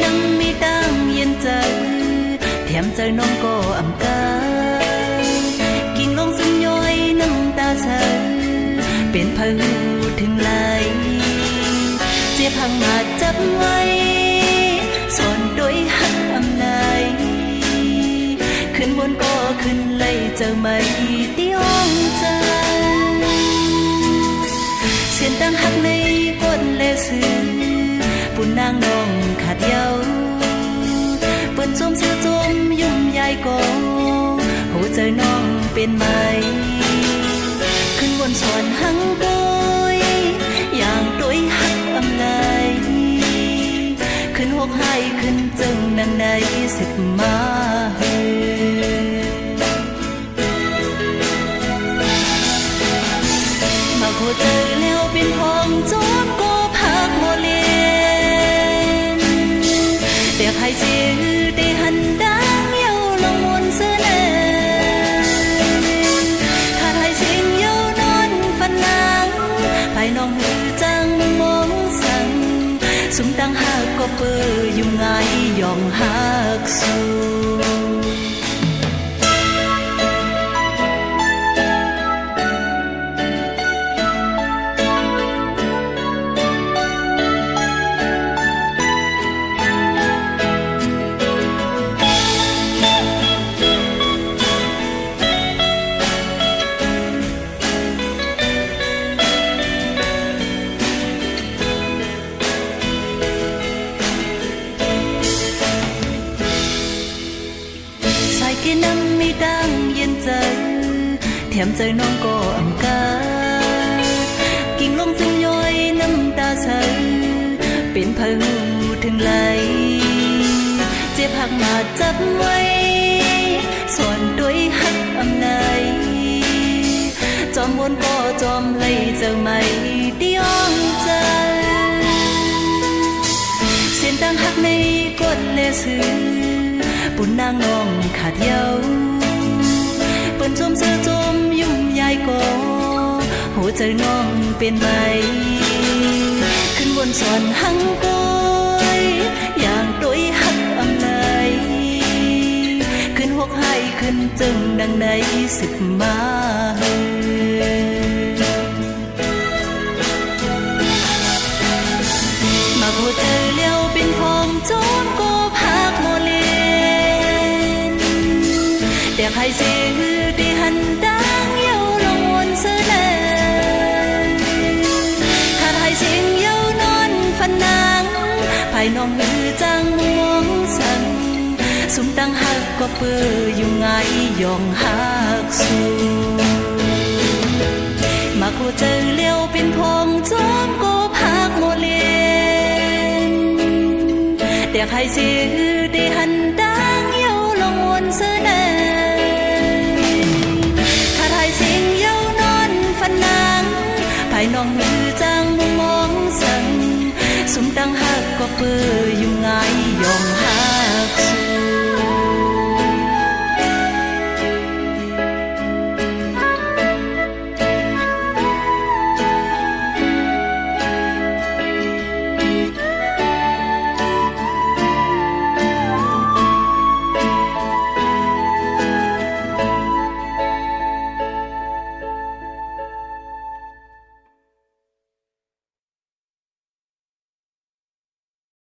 nắng mi đang yên trời thèm trời non có ẩm ca kinh long xuân nhoi nắng ta sờเป็นพาหูถึงไหลเจ็บหังมาจับไว้สอนโดยหักอำนายขึ้นบนก็ขึ้นไล่เจอไม่ที่ห้องใจเสียนตั้งหักในก้นเลสือปุ่นนางน้องขาดเยาเปิ้นจมเสียจมยุ่มยายก็หัวใจน้องเป็นไหมขึ้นบนสอนหังโกยอย่างโดยหักอำนายขึ้นหกให้ขึ้นจึงนังในสิบมาเฮมาโคเจอแล้วเป็นห้องจอมก็พักโมเลนแต่ใครชื่อได้หันดังเยาลงมนเสนอขาดให้สิ่งเยานอนฝันนางภายน้องหือจังมองสั่งสุมตั้งหักก็เปื่อยุ่งไงยองหักสู้cái nắng mi đang yên trời thèm trời non có ẩm ca kinh long xuân nhoi năm ta sờเป็นพาหูถึงไหลเจ็บหักมาจับไว้สอนด้วยหักอำนายจอมวนก็จอมไล่เจอไม่ที่อ้องใจเสียนตั้งหักในก้นเลสือปุ่นนางน้องขาดเยาเปิ้นจมเสื้อจมยุ่มยายก็หัวใจน้องเป็นไหมขึ้นบนสอนหังโกยอย่างโดยหักอำนายขึ้นหกให้ขึ้นจึงดังในสิบมาเฮมาโคเจอแล้วเป็นพองจอมก็พักโมเลแต่ใครซื้อที่หันดังเยาลงวนเสนอขาดให้เสียงเยานอนฝันนางภายน้องมือจังมองสั่งสุมตั้งหักก็เปื่อยุ่งไงยองหักสู้มาโคเจอเลี้ยวเป็นพองจอมก็พักโมเลนแต่ใครซื้อที่หันดังเยาลงวนเสนอให้น้องหือ